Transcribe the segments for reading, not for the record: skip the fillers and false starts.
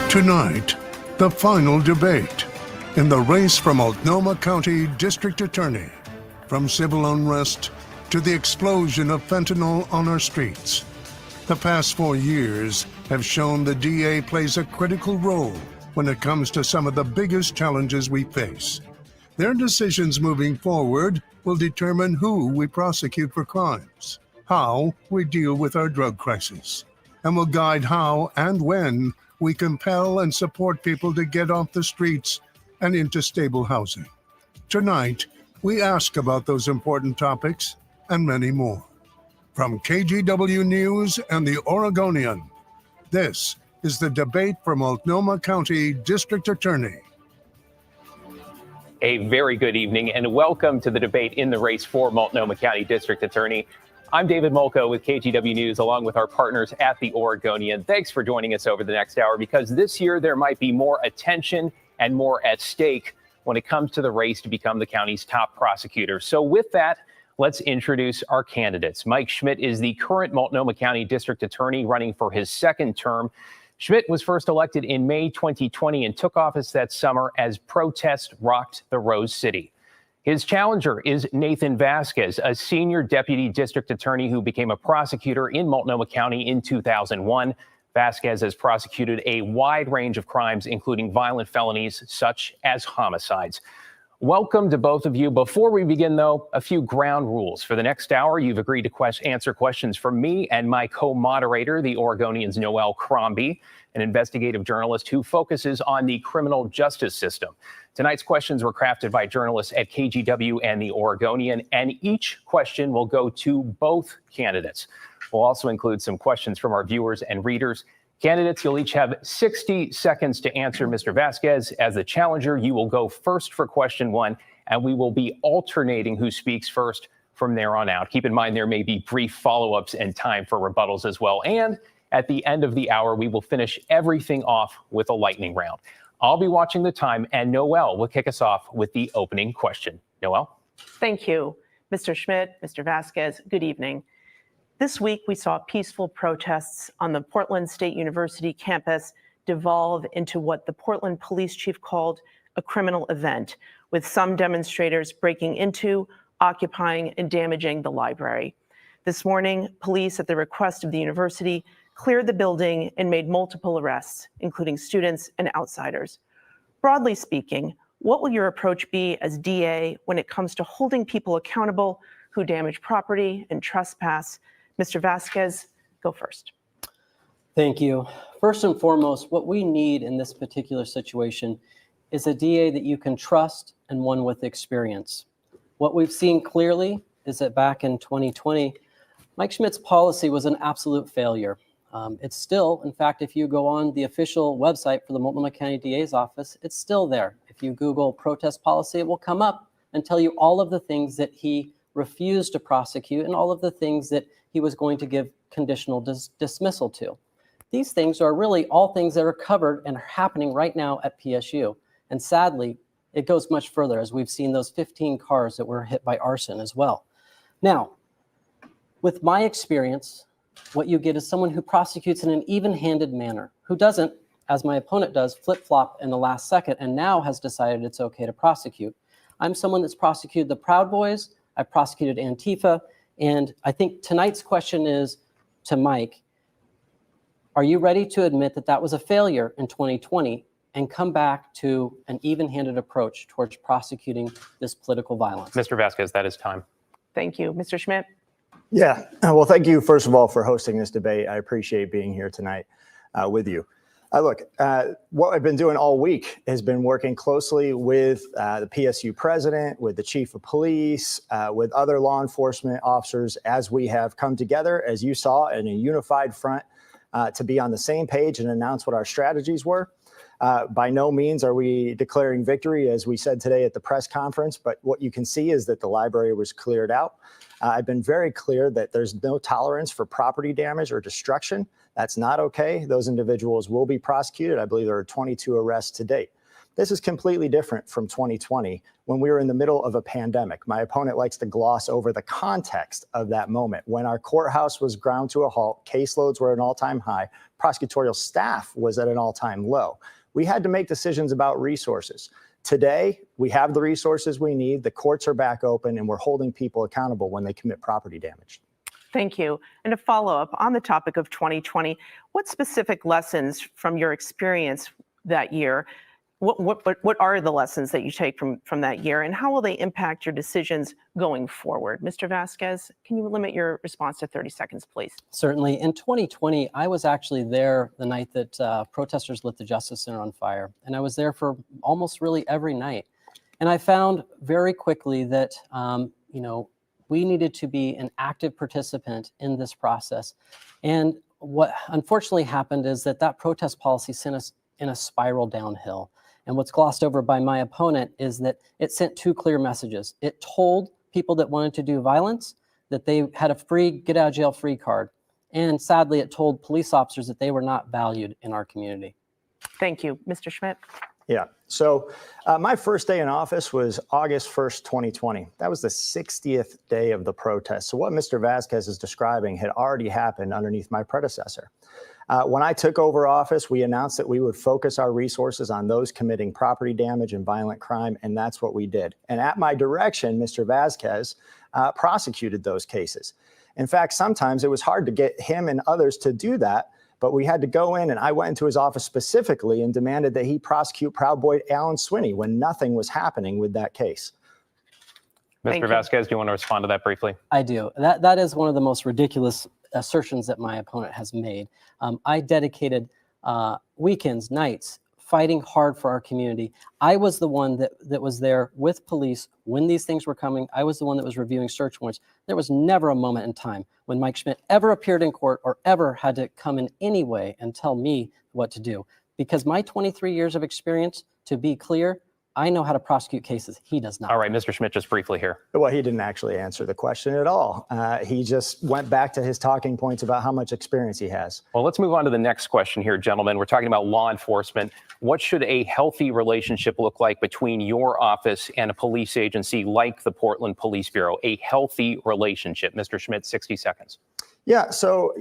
Tonight, the final debate in the race for Multnomah County District Attorney, from civil unrest to the explosion of fentanyl on our streets. The past 4 years have shown the DA plays a critical role when it comes to some of the biggest challenges we face. Their decisions moving forward will determine who we prosecute for crimes, how we deal with our drug crisis, and will guide how and when we compel and support people to get off the streets and into stable housing. Tonight, we ask about those important topics and many more. From KGW News and the Oregonian, this is the debate for Multnomah County District Attorney. A very good evening and welcome to the debate in the race for Multnomah County District Attorney. I'm David Molko with KGW News, along with our partners at the Oregonian. Thanks for joining us over the next hour, because this year there might be more attention and more at stake when it comes to the race to become the county's top prosecutor. So with that, let's introduce our candidates. Mike Schmidt is the current Multnomah County District Attorney running for his second term. Schmidt was first elected in May 2020 and took office that summer as protests rocked the Rose City. His challenger is Nathan Vasquez, a senior deputy district attorney who became a prosecutor in Multnomah County in 2001. Vasquez has prosecuted a wide range of crimes, including violent felonies such as homicides. Welcome to both of you. Before we begin, though, a few ground rules. For the next hour, you've agreed to answer questions from me and my co-moderator, the Oregonian's Noel Crombie, an investigative journalist who focuses on the criminal justice system. Tonight's questions were crafted by journalists at KGW and the Oregonian, and each question will go to both candidates. We'll also include some questions from our viewers and readers. Candidates, you'll each have 60 seconds to answer. Mr. Vasquez, as the challenger, you will go first for question one, and we will be alternating who speaks first from there on out. Keep in mind there may be brief follow-ups and time for rebuttals as well. And at the end of the hour, we will finish everything off with a lightning round. I'll be watching the time, and Noel will kick us off with the opening question. Noel? Thank you, Mr. Schmidt, Mr. Vasquez. Good evening. This week, we saw peaceful protests on the Portland State University campus devolve into what the Portland police chief called a criminal event, with some demonstrators breaking into, occupying, and damaging the library. This morning, police, at the request of the university, cleared the building and made multiple arrests, including students and outsiders. Broadly speaking, what will your approach be as DA when it comes to holding people accountable who damage property and trespass? Mr. Vasquez, go first. Thank you. First and foremost, what we need in this particular situation is a DA that you can trust and one with experience. What we've seen clearly is that back in 2020, Mike Schmidt's policy was an absolute failure. It's still, in fact, if you go on the official website for the Multnomah County DA's office, it's still there. If you Google protest policy, it will come up and tell you all of the things that he refused to prosecute and all of the things that he was going to give conditional dismissal to. These things are really all things that are covered and are happening right now at PSU. And sadly, it goes much further, as we've seen those 15 cars that were hit by arson as well. Now, with my experience, what you get is someone who prosecutes in an even-handed manner, who doesn't, as my opponent does, flip-flop in the last second and now has decided it's okay to prosecute. I'm someone that's prosecuted the Proud Boys, I've prosecuted Antifa, and I think tonight's question is to Mike, are you ready to admit that that was a failure in 2020 and come back to an even-handed approach towards prosecuting this political violence? Mr. Vasquez, that is time. Thank you. Mr. Schmidt? Yeah, well, thank you, first of all, for hosting this debate. I appreciate being here tonight with you. Look, what I've been doing all week has been working closely with the PSU president, with the chief of police, with other law enforcement officers, as we have come together, as you saw, in a unified front to be on the same page and announce what our strategies were. By no means are we declaring victory, as we said today at the press conference, but what you can see is that the library was cleared out. I've been very clear that there's no tolerance for property damage or destruction. That's not okay. Those individuals will be prosecuted. I believe there are 22 arrests to date. This is completely different from 2020 when we were in the middle of a pandemic. My opponent likes to gloss over the context of that moment when our courthouse was ground to a halt, caseloads were at an all-time high, prosecutorial staff was at an all-time low. We had to make decisions about resources. Today, we have the resources we need, the courts are back open, and we're holding people accountable when they commit property damage. Thank you. And a follow-up on the topic of 2020, what specific lessons from your experience that year, what are the lessons that you take from that year, and how will they impact your decisions going forward? Mr. Vasquez, can you limit your response to 30 seconds, please? Certainly. In 2020, I was actually there the night that protesters lit the Justice Center on fire, and I was there for almost really every night. And I found very quickly that, we needed to be an active participant in this process. And what unfortunately happened is that protest policy sent us in a spiral downhill. And what's glossed over by my opponent is that it sent two clear messages. It told people that wanted to do violence that they had a free get out of jail free card. And sadly, it told police officers that they were not valued in our community. Thank you. Mr. Schmidt? Yeah. So my first day in office was August 1st, 2020. That was the 60th day of the protest. So what Mr. Vasquez is describing had already happened underneath my predecessor. When I took over office, we announced that we would focus our resources on those committing property damage and violent crime, and that's what we did. And at my direction, Mr. Vasquez prosecuted those cases. In fact, sometimes it was hard to get him and others to do that, but we had to go in, and I went into his office specifically and demanded that he prosecute Proud Boy Alan Swinney when nothing was happening with that case. Mr. Vasquez, do you want to respond to that briefly? I do. That is one of the most ridiculous assertions that my opponent has made. I dedicated weekends, nights, fighting hard for our community. I was the one that was there with police when these things were coming. I was the one that was reviewing search warrants. There was never a moment in time when Mike Schmidt ever appeared in court or ever had to come in any way and tell me what to do. Because my 23 years of experience, to be clear, I know how to prosecute cases. He does not. All right, Mr. Schmidt, just briefly here. Well, he didn't actually answer the question at all. He just went back to his talking points about how much experience he has. Well, let's move on to the next question here, gentlemen. We're talking about law enforcement. What should a healthy relationship look like between your office and a police agency like the Portland Police Bureau? A healthy relationship. Mr. Schmidt, 60 seconds. Yeah, so,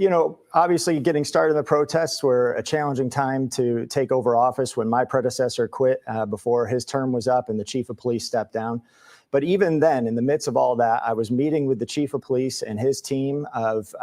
obviously getting started in the protests were a challenging time to take over office when my predecessor quit before his term was up and the chief of police stepped down. But even then, in the midst of all that, I was meeting with the chief of police and his team of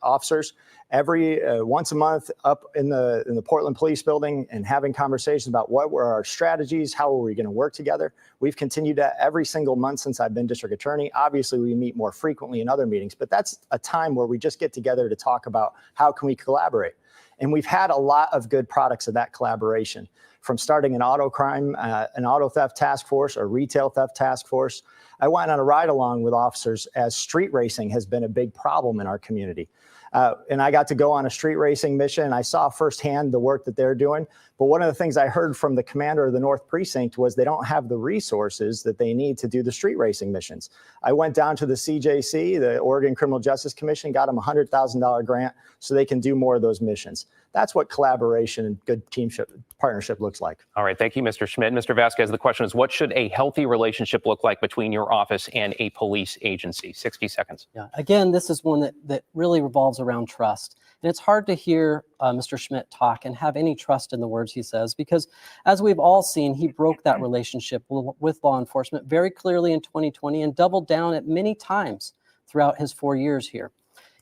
officers every once a month up in the Portland Police Building and having conversations about what were our strategies, how were we going to work together. We've continued that every single month since I've been district attorney. Obviously, we meet more frequently in other meetings, but that's a time where we just get together to talk about how can we collaborate. And we've had a lot of good products of that collaboration, from starting an auto crime, an auto theft task force, or retail theft task force. I went on a ride along with officers as street racing has been a big problem in our community. And I got to go on a street racing mission, and I saw firsthand the work that they're doing. But one of the things I heard from the commander of the North Precinct was they don't have the resources that they need to do the street racing missions. I went down to the CJC, the Oregon Criminal Justice Commission, got them a $100,000 grant so they can do more of those missions. That's what collaboration and good teamship partnership looks like. All right. Thank you, Mr. Schmidt. Mr. Vasquez, the question is, what should a healthy relationship look like between your office and a police agency? 60 seconds. Yeah. Again, this is one that really revolves around trust. And it's hard to hear Mr. Schmidt talk and have any trust in the words he says, because as we've all seen, he broke that relationship with law enforcement very clearly in 2020 and doubled down at many times throughout his 4 years here.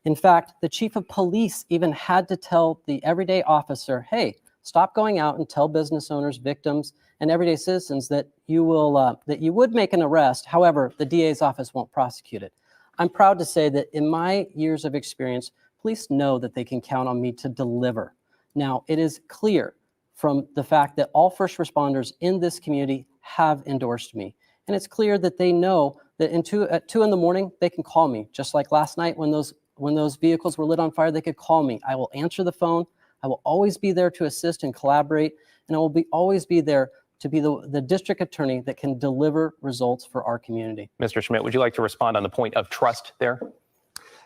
In fact, the chief of police even had to tell the everyday officer, hey, stop going out and tell business owners, victims, and everyday citizens that you would make an arrest. However, the DA's office won't prosecute it. I'm proud to say that in my years of experience, police know that they can count on me to deliver. Now, it is clear from the fact that all first responders in this community have endorsed me. And it's clear that they know that at 2 in the morning, they can call me. Just like last night when those vehicles were lit on fire, they could call me. I will answer the phone. I will always be there to assist and collaborate. And I will always be there to be the district attorney that can deliver results for our community. Mr. Schmidt, would you like to respond on the point of trust there?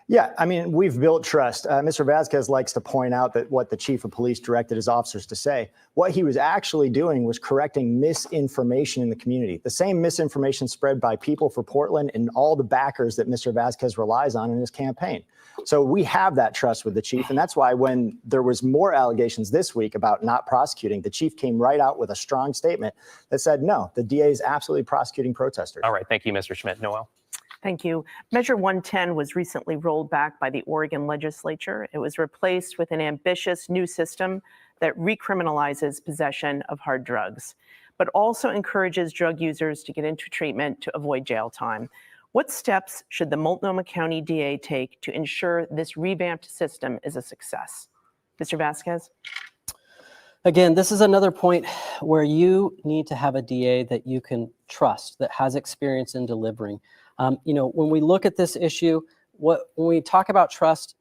Yeah, I mean, we've built trust. Mr. Vasquez likes to point out that what the chief of police directed his officers to say. What he was actually doing was correcting misinformation in the community. The same misinformation spread by People for Portland and all the backers that Mr. Vasquez relies on in his campaign. So we have that trust with the chief. And that's why when there was more allegations this week about not prosecuting, the chief came right out with a strong statement that said, no, the DA is absolutely prosecuting protesters. All right. Thank you, Mr. Schmidt. Noel? Thank you. Measure 110 was recently rolled back by the Oregon legislature. It was replaced with an ambitious new system that recriminalizes possession of hard drugs, but also encourages drug users to get into treatment to avoid jail time. What steps should the Multnomah County DA take to ensure this revamped system is a success? Mr. Vasquez? Again, this is another point where you need to have a DA that you can trust, that has experience in delivering. When we look at this issue, when we talk about trust,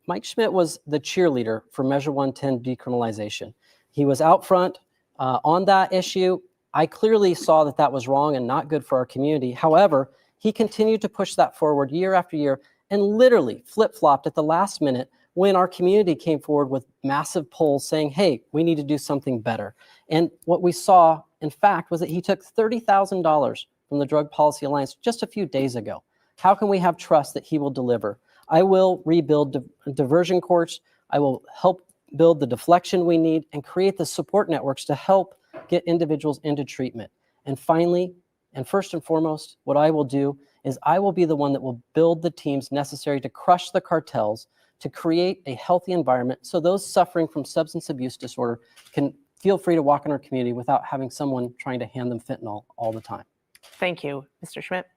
Mike Schmidt was the cheerleader for Measure 110 decriminalization. He was out front on that issue. I clearly saw that that was wrong and not good for our community. However, he continued to push that forward year after year and literally flip-flopped at the last minute when our community came forward with massive polls saying, hey, we need to do something better. And what we saw, in fact, was that he took $30,000 from the Drug Policy Alliance just a few days ago. How can we have trust that he will deliver? I will rebuild diversion courts. I will help build the deflection we need and create the support networks to help get individuals into treatment. And finally, and first and foremost, what I will do is I will be the one that will build the teams necessary to crush the cartels, to create a healthy environment so those suffering from substance abuse disorder can feel free to walk in our community without having someone trying to hand them fentanyl all the time. Thank you. Mr. Schmidt?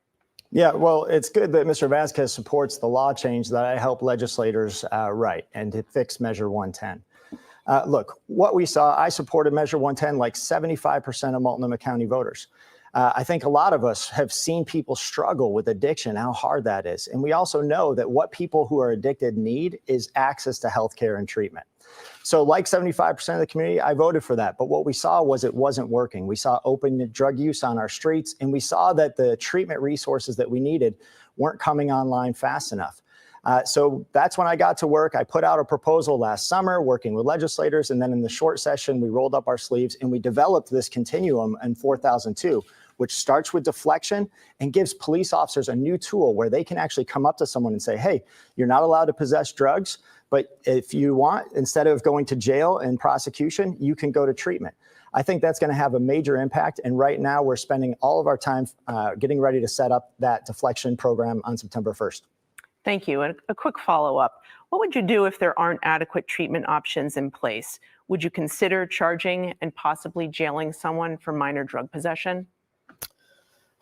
Yeah, well, it's good that Mr. Vasquez supports the law change that I help legislators write and to fix Measure 110. Look, what we saw, I supported Measure 110 like 75% of Multnomah County voters. I think a lot of us have seen people struggle with addiction, how hard that is. And we also know that what people who are addicted need is access to health care and treatment. So like 75% of the community, I voted for that. But what we saw was it wasn't working. We saw open drug use on our streets, and we saw that the treatment resources that we needed weren't coming online fast enough. So that's when I got to work. I put out a proposal last summer working with legislators. And then in the short session, we rolled up our sleeves and we developed this continuum in 4002, which starts with deflection and gives police officers a new tool where they can actually come up to someone and say, hey, you're not allowed to possess drugs, but if you want, instead of going to jail and prosecution, you can go to treatment. I think that's going to have a major impact. And right now we're spending all of our time getting ready to set up that deflection program on September 1st. Thank you. And a quick follow-up. What would you do if there aren't adequate treatment options in place? Would you consider charging and possibly jailing someone for minor drug possession?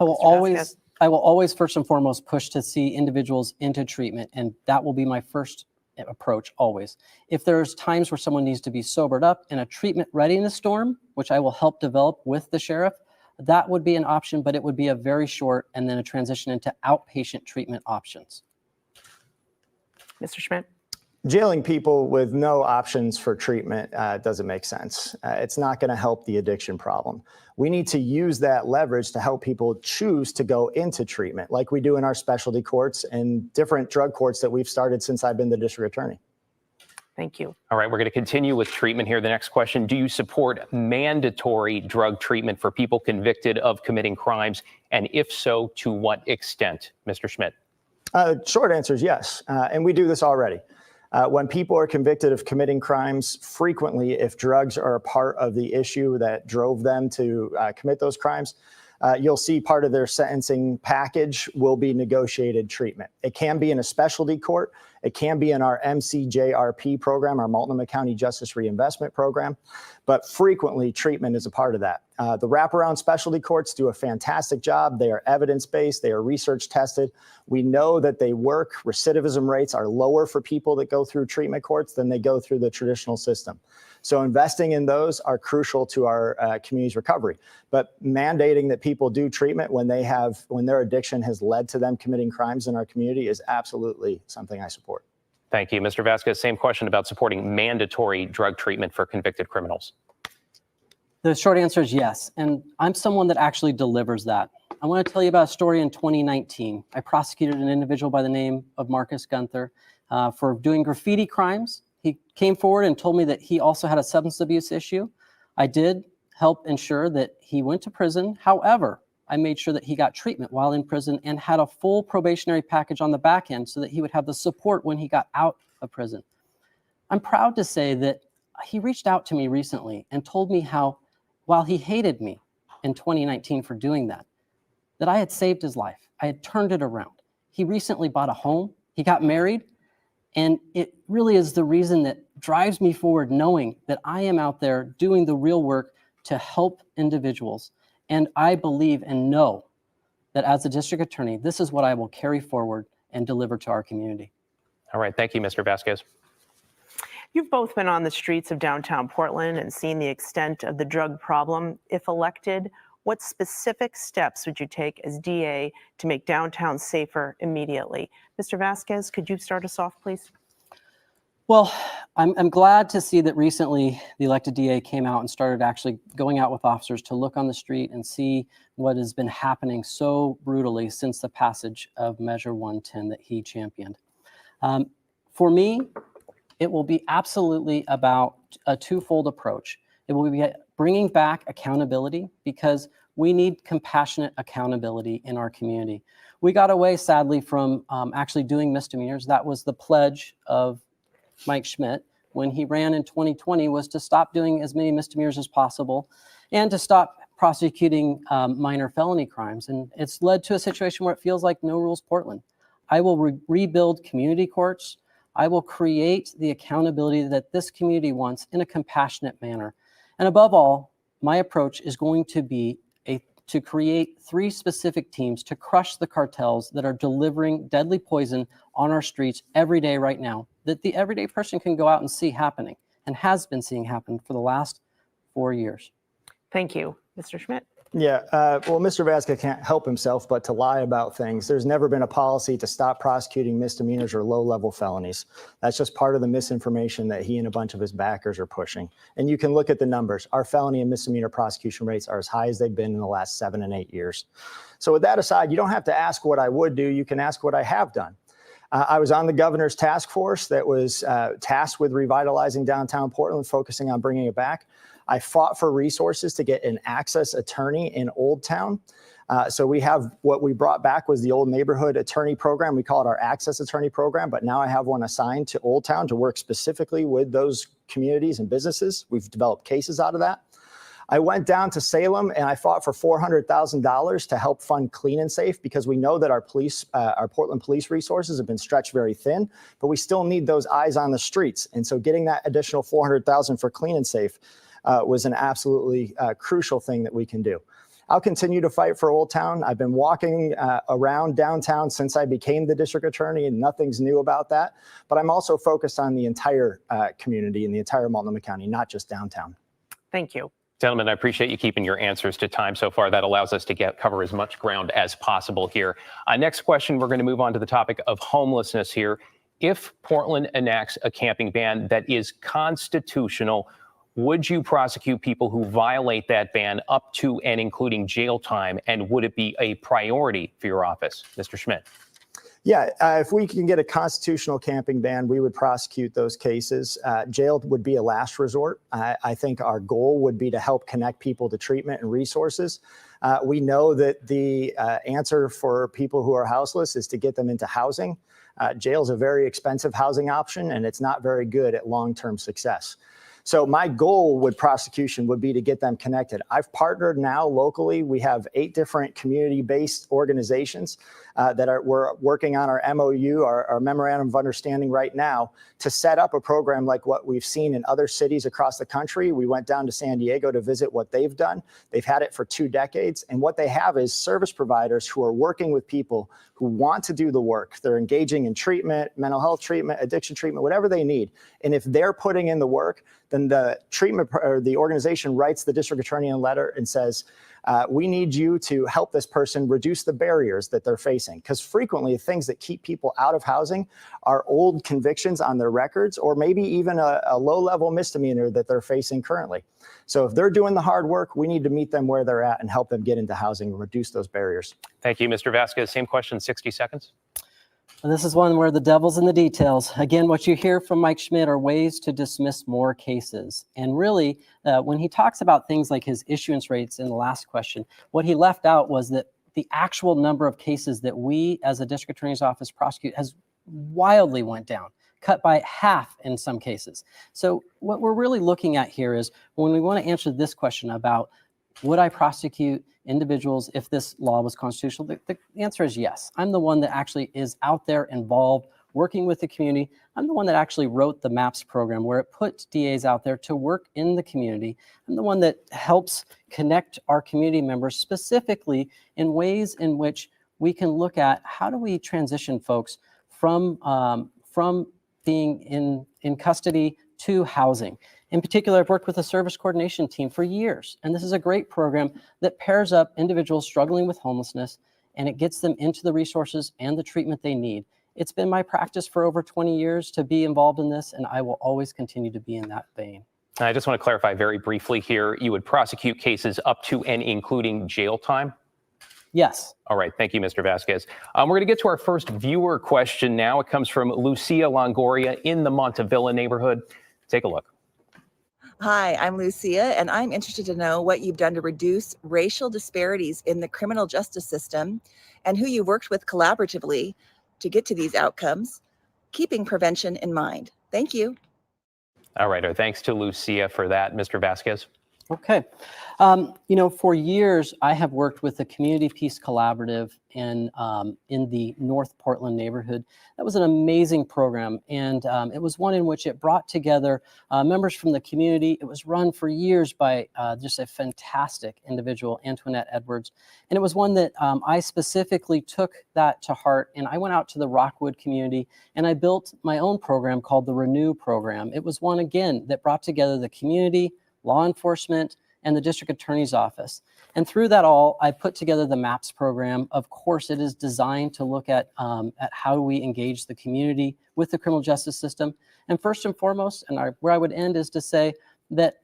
I will always first and foremost push to see individuals into treatment, and that will be my first approach always. If there's times where someone needs to be sobered up in a treatment readiness storm, which I will help develop with the sheriff, that would be an option, but it would be a very short and then a transition into outpatient treatment options. Mr. Schmidt? Jailing people with no options for treatment doesn't make sense. It's not going to help the addiction problem. We need to use that leverage to help people choose to go into treatment like we do in our specialty courts and different drug courts that we've started since I've been the district attorney. Thank you. All right, we're going to continue with treatment here. The next question, do you support mandatory drug treatment for people convicted of committing crimes? And if so, to what extent? Mr. Schmidt? Short answer is yes. And we do this already. When people are convicted of committing crimes, frequently, if drugs are a part of the issue that drove them to commit those crimes, you'll see part of their sentencing package will be negotiated treatment. It can be in a specialty court. It can be in our MCJRP program, our Multnomah County Justice Reinvestment Program, but frequently treatment is a part of that. The wraparound specialty courts do a fantastic job. They are evidence-based. They are research tested. We know that they work. Recidivism rates are lower for people that go through treatment courts than they go through the traditional system. So investing in those are crucial to our community's recovery. But mandating that people do treatment when their addiction has led to them committing crimes in our community is absolutely something I support. Thank you. Mr. Vasquez, same question about supporting mandatory drug treatment for convicted criminals. The short answer is yes. And I'm someone that actually delivers that. I want to tell you about a story in 2019. I prosecuted an individual by the name of Marcus Gunther for doing graffiti crimes. He came forward and told me that he also had a substance abuse issue. I did help ensure that he went to prison. However, I made sure that he got treatment while in prison and had a full probationary package on the back end so that he would have the support when he got out of prison. I'm proud to say that he reached out to me recently and told me how, while he hated me in 2019 for doing that I had saved his life. I had turned it around. He recently bought a home. He got married. And it really is the reason that drives me forward, knowing that I am out there doing the real work to help individuals. And I believe and know that as a district attorney, this is what I will carry forward and deliver to our community. All right. Thank you, Mr. Vasquez. You've both been on the streets of downtown Portland and seen the extent of the drug problem. If elected, what specific steps would you take as DA to make downtown safer immediately? Mr. Vasquez, could you start us off, please? Well, I'm glad to see that recently the elected DA came out and started actually going out with officers to look on the street and see what has been happening so brutally since the passage of Measure 110 that he championed. For me, it will be absolutely about a twofold approach. It will be bringing back accountability, because we need compassionate accountability in our community. We got away, sadly, from actually doing misdemeanors. That was the pledge of Mike Schmidt when he ran in 2020, was to stop doing as many misdemeanors as possible and to stop prosecuting minor felony crimes. And it's led to a situation where it feels like no rules Portland. I will rebuild community courts. I will create the accountability that this community wants in a compassionate manner. And above all, my approach is going to be to create 3 specific teams to crush the cartels that are delivering deadly poison on our streets every day right now, that the everyday person can go out and see happening and has been seeing happen for the last 4 years. Thank you. Mr. Schmidt? Yeah, well, Mr. Vasquez can't help himself but to lie about things. There's never been a policy to stop prosecuting misdemeanors or low-level felonies. That's just part of the misinformation that he and a bunch of his backers are pushing. And you can look at the numbers. Our felony and misdemeanor prosecution rates are as high as they've been in the last 7 and 8 years. So with that aside, you don't have to ask what I would do. You can ask what I have done. I was on the governor's task force that was tasked with revitalizing downtown Portland, focusing on bringing it back. I fought for resources to get an access attorney in Old Town. So we have what we brought back was the old neighborhood attorney program. We call it our access attorney program, but now I have one assigned to Old Town to work specifically with those communities and businesses. We've developed cases out of that. I went down to Salem and I fought for $400,000 to help fund Clean and Safe, because we know that our Portland police resources have been stretched very thin, but we still need those eyes on the streets. And so getting that additional $400,000 for Clean and Safe was an absolutely crucial thing that we can do. I'll continue to fight for Old Town. I've been walking around downtown since I became the district attorney, and nothing's new about that. But I'm also focused on the entire community and the entire Multnomah County, not just downtown. Thank you. Gentlemen, I appreciate you keeping your answers to time so far. That allows us to cover as much ground as possible here. Next question, we're going to move on to the topic of homelessness here. If Portland enacts a camping ban that is constitutional, would you prosecute people who violate that ban up to and including jail time? And would it be a priority for your office? Mr. Schmidt. Yeah, if we can get a constitutional camping ban, we would prosecute those cases. Jail would be a last resort. I think our goal would be to help connect people to treatment and resources. We know that the answer for people who are houseless is to get them into housing. Jail is a very expensive housing option, and it's not very good at long-term success. So my goal with prosecution would be to get them connected. I've partnered now locally. We have 8 different community-based organizations we're working on our MOU, our Memorandum of Understanding right now, to set up a program like what we've seen in other cities across the country. We went down to San Diego to visit what they've done. They've had it for 2 decades. And what they have is service providers who are working with people who want to do the work. They're engaging in treatment, mental health treatment, addiction treatment, whatever they need. And if they're putting in the work, then the treatment or the organization writes the district attorney a letter and says, we need you to help this person reduce the barriers that they're facing. Because frequently, things that keep people out of housing are old convictions on their records, or maybe even a low-level misdemeanor that they're facing currently. So if they're doing the hard work, we need to meet them where they're at and help them get into housing and reduce those barriers. Thank you, Mr. Vasquez. Same question, 60 seconds. And this is one where the devil's in the details. Again, what you hear from Mike Schmidt are ways to dismiss more cases. And really, when he talks about things like his issuance rates in the last question, what he left out was that the actual number of cases that we as a district attorney's office prosecute has wildly went down, cut by half in some cases. So what we're really looking at here is when we want to answer this question about would I prosecute individuals if this law was constitutional? The answer is yes. I'm the one that actually is out there involved, working with the community. I'm the one that actually wrote the MAPS program where it put DAs out there to work in the community. I'm the one that helps connect our community members specifically in ways in which we can look at how do we transition folks from being in custody to housing. In particular, I've worked with a service coordination team for years, and this is a great program that pairs up individuals struggling with homelessness, and it gets them into the resources and the treatment they need. It's been my practice for over 20 years to be involved in this, and I will always continue to be in that vein. I just want to clarify very briefly here. You would prosecute cases up to and including jail time? Yes. All right. Thank you, Mr. Vasquez. We're going to get to our first viewer question now. It comes from Lucia Longoria in the Montevilla neighborhood. Take a look. Hi, I'm Lucia, and I'm interested to know what you've done to reduce racial disparities in the criminal justice system and who you worked with collaboratively to get to these outcomes, keeping prevention in mind. Thank you. All right. Thanks to Lucia for that. Mr. Vasquez. Okay. For years, I have worked with the Community Peace Collaborative in the North Portland neighborhood. That was an amazing program, and it was one in which it brought together members from the community. It was run for years by just a fantastic individual, Antoinette Edwards, and it was one that I specifically took that to heart, and I went out to the Rockwood community, and I built my own program called the Renew program. It was one, again, that brought together the community, law enforcement, and the district attorney's office. And through that all, I put together the MAPS program. Of course, it is designed to look at how we engage the community with the criminal justice system. And first and foremost, and where I would end is to say that,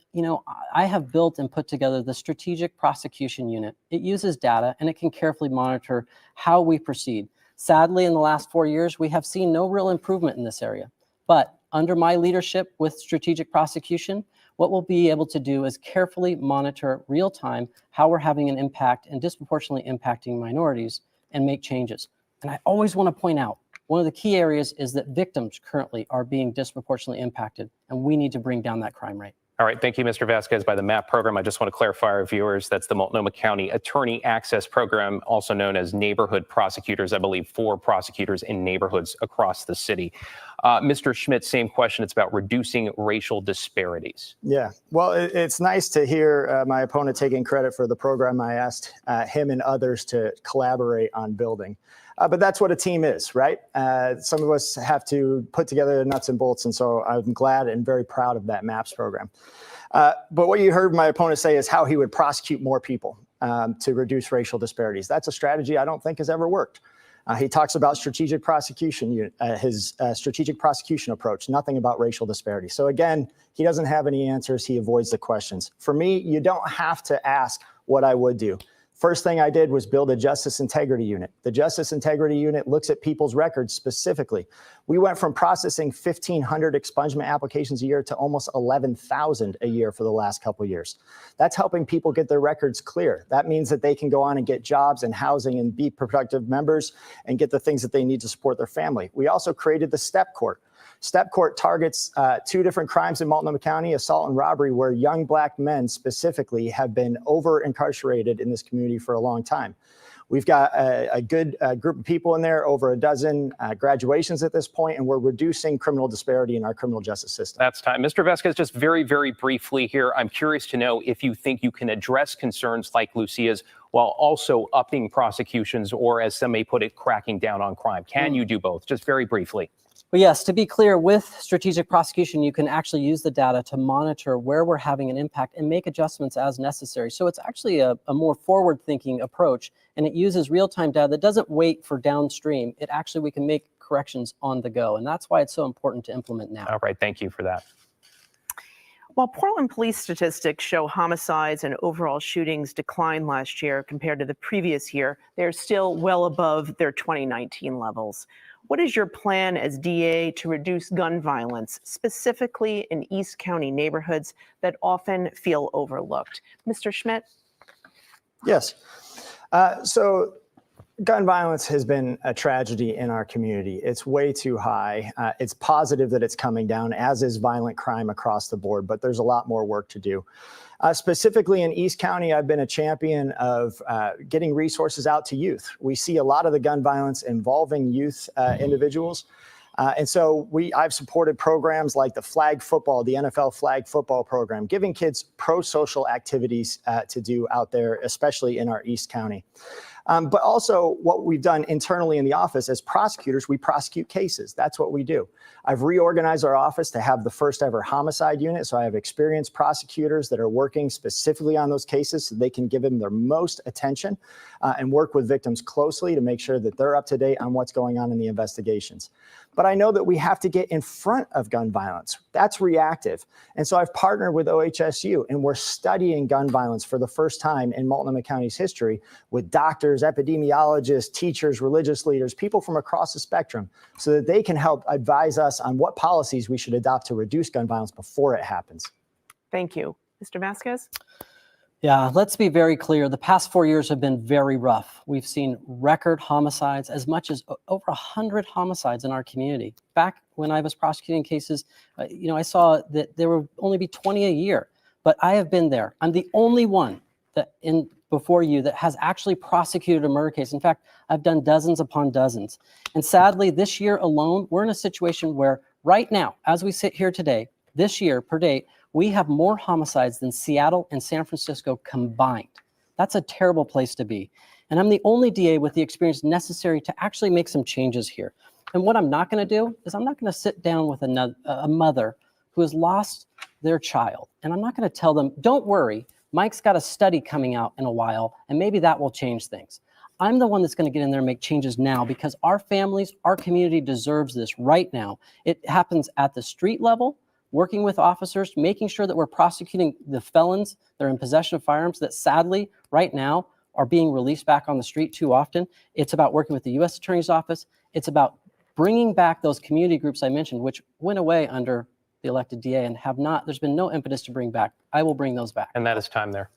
I have built and put together the strategic prosecution unit. It uses data and it can carefully monitor how we proceed. Sadly, in the last 4 years, we have seen no real improvement in this area. But under my leadership with strategic prosecution, what we'll be able to do is carefully monitor real time how we're having an impact and disproportionately impacting minorities and make changes. And I always want to point out, one of the key areas is that victims currently are being disproportionately impacted, and we need to bring down that crime rate. All right. Thank you, Mr. Vasquez. By the MAP program, I just want to clarify our viewers, that's the Multnomah County Attorney Access Program, also known as Neighborhood Prosecutors, I believe, for prosecutors in neighborhoods across the city. Mr. Schmidt, same question. It's about reducing racial disparities. Yeah, well, it's nice to hear my opponent taking credit for the program I asked him and others to collaborate on building. But that's what a team is, right? Some of us have to put together the nuts and bolts, and so I'm glad and very proud of that MAPS program. But what you heard my opponent say is how he would prosecute more people to reduce racial disparities. That's a strategy I don't think has ever worked. He talks about strategic prosecution, his strategic prosecution approach, nothing about racial disparity. So again, he doesn't have any answers. He avoids the questions. For me, you don't have to ask what I would do. First thing I did was build a justice integrity unit. The justice integrity unit looks at people's records specifically. We went from processing 1,500 expungement applications a year to almost 11,000 a year for the last couple of years. That's helping people get their records clear. That means that they can go on and get jobs and housing and be productive members and get the things that they need to support their family. We also created the STEP Court. STEP Court targets two different crimes in Multnomah County, assault and robbery, where young Black men specifically have been over-incarcerated in this community for a long time. We've got a good group of people in there, over a dozen graduations at this point, and we're reducing criminal disparity in our criminal justice system. That's time. Mr. Vasquez, just very, very briefly here, I'm curious to know if you think you can address concerns like Lucia's while also upping prosecutions, or as some may put it, cracking down on crime. Can you do both? Just very briefly. But yes, to be clear, with strategic prosecution, you can actually use the data to monitor where we're having an impact and make adjustments as necessary. So it's actually a more forward-thinking approach, and it uses real-time data that doesn't wait for downstream. It actually, we can make corrections on the go, and that's why it's so important to implement now. All right, thank you for that. While Portland police statistics show homicides and overall shootings declined last year compared to the previous year, they're still well above their 2019 levels. What is your plan as DA to reduce gun violence, specifically in East County neighborhoods that often feel overlooked? Mr. Schmidt? Yes. So gun violence has been a tragedy in our community. It's way too high. It's positive that it's coming down, as is violent crime across the board, but there's a lot more work to do. Specifically in East County, I've been a champion of getting resources out to youth. We see a lot of the gun violence involving youth individuals. And so I've supported programs like the the NFL flag football program, giving kids pro-social activities to do out there, especially in our East County. But also what we've done internally in the office as prosecutors, we prosecute cases. That's what we do. I've reorganized our office to have the first ever homicide unit. So I have experienced prosecutors that are working specifically on those cases so they can give them their most attention and work with victims closely to make sure that they're up to date on what's going on in the investigations. But I know that we have to get in front of gun violence. That's reactive. And so I've partnered with OHSU, and we're studying gun violence for the first time in Multnomah County's history with doctors, epidemiologists, teachers, religious leaders, people from across the spectrum, so that they can help advise us on what policies we should adopt to reduce gun violence before it happens. Thank you. Mr. Vasquez? Yeah, let's be very clear. The past 4 years have been very rough. We've seen record homicides, as much as over 100 homicides in our community. Back when I was prosecuting cases, I saw that there would only be 20 a year, but I have been there. I'm the only one before you that has actually prosecuted a murder case. In fact, I've done dozens upon dozens. And sadly, this year alone, we're in a situation where right now, as we sit here today, this year per date, we have more homicides than Seattle and San Francisco combined. That's a terrible place to be. And I'm the only DA with the experience necessary to actually make some changes here. And what I'm not going to do is I'm not going to sit down with a mother who has lost their child. And I'm not going to tell them, don't worry, Mike's got a study coming out in a while, and maybe that will change things. I'm the one that's going to get in there and make changes now, because our families, our community deserves this right now. It happens at the street level, working with officers, making sure that we're prosecuting the felons that are in possession of firearms that sadly right now are being released back on the street too often. It's about working with the U.S. Attorney's Office. It's about bringing back those community groups I mentioned, which went away under the elected DA and there's been no impetus to bring back. I will bring those back. And that is time there.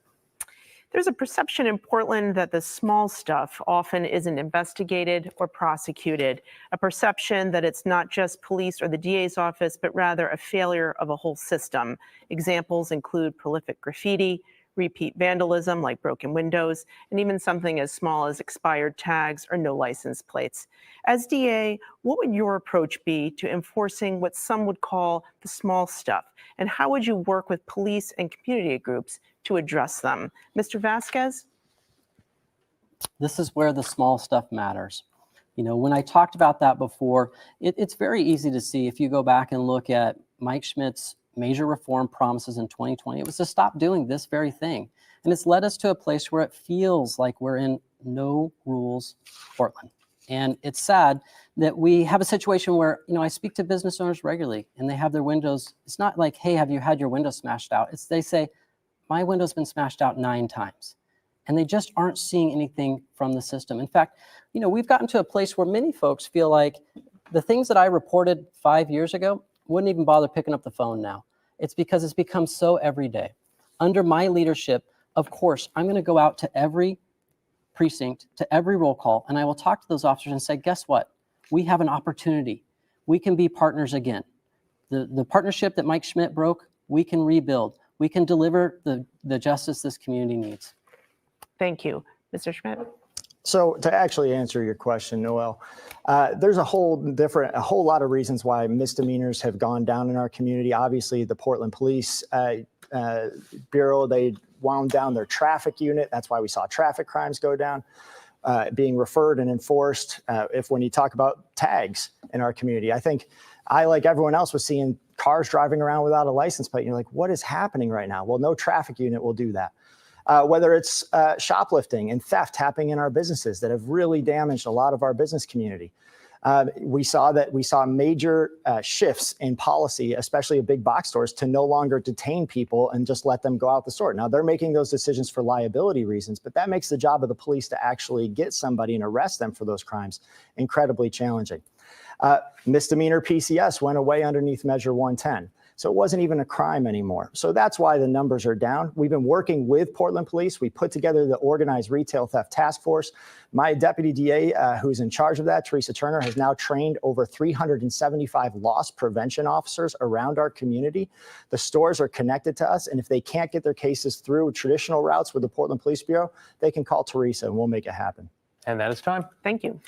There's a perception in Portland that the small stuff often isn't investigated or prosecuted, a perception that it's not just police or the DA's office, but rather a failure of a whole system. Examples include prolific graffiti, repeat vandalism like broken windows, and even something as small as expired tags or no license plates. As DA, what would your approach be to enforcing what some would call the small stuff? And how would you work with police and community groups to address them? Mr. Vasquez? This is where the small stuff matters. When I talked about that before, it's very easy to see if you go back and look at Mike Schmidt's major reform promises in 2020, it was to stop doing this very thing. And it's led us to a place where it feels like we're in no rules Portland. And it's sad that we have a situation where, I speak to business owners regularly and they have their windows. It's not like, hey, have you had your window smashed out? They say, my window's been smashed out 9 times. And they just aren't seeing anything from the system. In fact, we've gotten to a place where many folks feel like the things that I reported 5 years ago wouldn't even bother picking up the phone now. It's because it's become so everyday. Under my leadership, of course, I'm going to go out to every precinct, to every roll call, and I will talk to those officers and say, guess what? We have an opportunity. We can be partners again. The partnership that Mike Schmidt broke, we can rebuild. We can deliver the justice this community needs. Thank you. Mr. Schmidt? So to actually answer your question, Noel, there's a whole lot of reasons why misdemeanors have gone down in our community. Obviously, the Portland Police Bureau, they wound down their traffic unit. That's why we saw traffic crimes go down, being referred and enforced. When you talk about tags in our community, I think I, like everyone else, was seeing cars driving around without a license plate. And you're like, what is happening right now? Well, no traffic unit will do that. Whether it's shoplifting and theft happening in our businesses that have really damaged a lot of our business community. We saw major shifts in policy, especially at big box stores, to no longer detain people and just let them go out the store. Now, they're making those decisions for liability reasons, but that makes the job of the police to actually get somebody and arrest them for those crimes incredibly challenging. Misdemeanor PCS went away underneath Measure 110. So it wasn't even a crime anymore. So that's why the numbers are down. We've been working with Portland Police. We put together the Organized Retail Theft Task Force. My deputy DA, who's in charge of that, Teresa Turner, has now trained over 375 loss prevention officers around our community. The stores are connected to us, and if they can't get their cases through traditional routes with the Portland Police Bureau, they can call Teresa and we'll make it happen. And that is time. Thank you.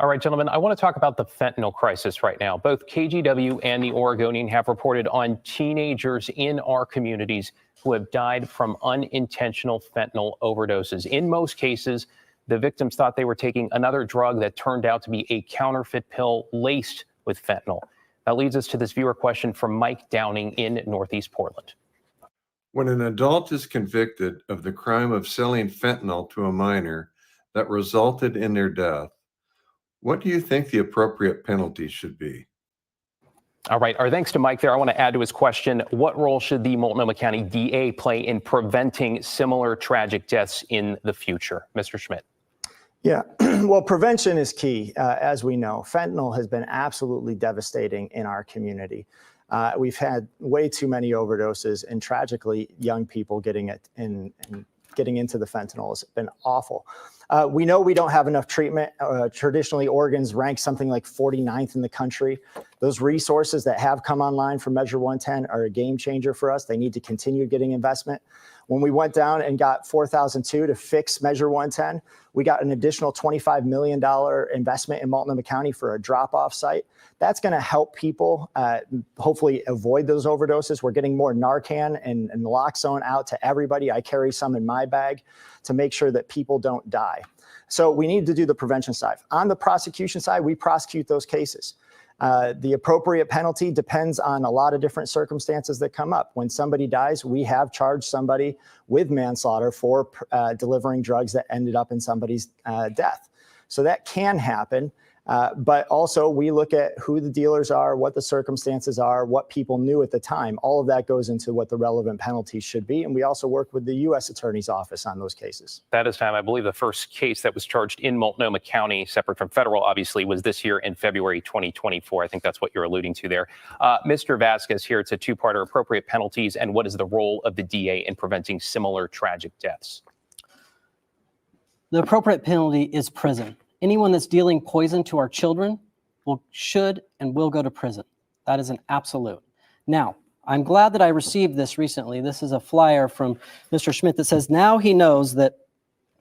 All right, gentlemen, I want to talk about the fentanyl crisis right now. Both KGW and the Oregonian have reported on teenagers in our communities who have died from unintentional fentanyl overdoses. In most cases, the victims thought they were taking another drug that turned out to be a counterfeit pill laced with fentanyl. That leads us to this viewer question from Mike Downing in Northeast Portland. When an adult is convicted of the crime of selling fentanyl to a minor that resulted in their death, what do you think the appropriate penalty should be? All right, our thanks to Mike there. I want to add to his question, what role should the Multnomah County DA play in preventing similar tragic deaths in the future? Mr. Schmidt. Yeah, well, prevention is key. As we know, fentanyl has been absolutely devastating in our community. We've had way too many overdoses, and tragically, young people getting it and getting into the fentanyl has been awful. We know we don't have enough treatment. Traditionally, Oregon's ranked something like 49th in the country. Those resources that have come online from Measure 110 are a game changer for us. They need to continue getting investment. When we went down and got 4002 to fix Measure 110, we got an additional $25 million investment in Multnomah County for a drop-off site. That's going to help people hopefully avoid those overdoses. We're getting more Narcan and naloxone out to everybody. I carry some in my bag to make sure that people don't die. So we need to do the prevention side. On the prosecution side, we prosecute those cases. The appropriate penalty depends on a lot of different circumstances that come up. When somebody dies, we have charged somebody with manslaughter for delivering drugs that ended up in somebody's death. So that can happen. But also we look at who the dealers are, what the circumstances are, what people knew at the time. All of that goes into what the relevant penalties should be. And we also work with the U.S. Attorney's Office on those cases. That is time. I believe the first case that was charged in Multnomah County, separate from federal, obviously, was this year in February 2024. I think that's what you're alluding to there. Mr. Vasquez here, it's a two-parter: appropriate penalties and what is the role of the DA in preventing similar tragic deaths? The appropriate penalty is prison. Anyone that's dealing poison to our children should and will go to prison. That is an absolute. Now, I'm glad that I received this recently. This is a flyer from Mr. Schmidt that says now he knows that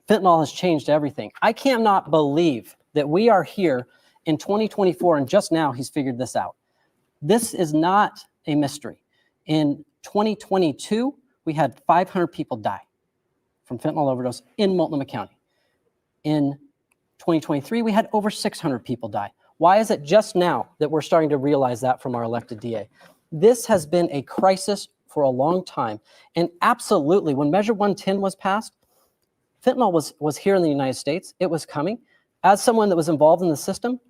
fentanyl has changed everything. I cannot believe that we are here in 2024 and just now he's figured this out. This is not a mystery. In 2022, we had 500 people die from fentanyl overdose in Multnomah County. In 2023, we had over 600 people die. Why is it just now that we're starting to realize that from our elected DA? This has been a crisis for a long time. And absolutely, when Measure 110 was passed, fentanyl was here in the United States. It was coming. As someone that was involved in the system,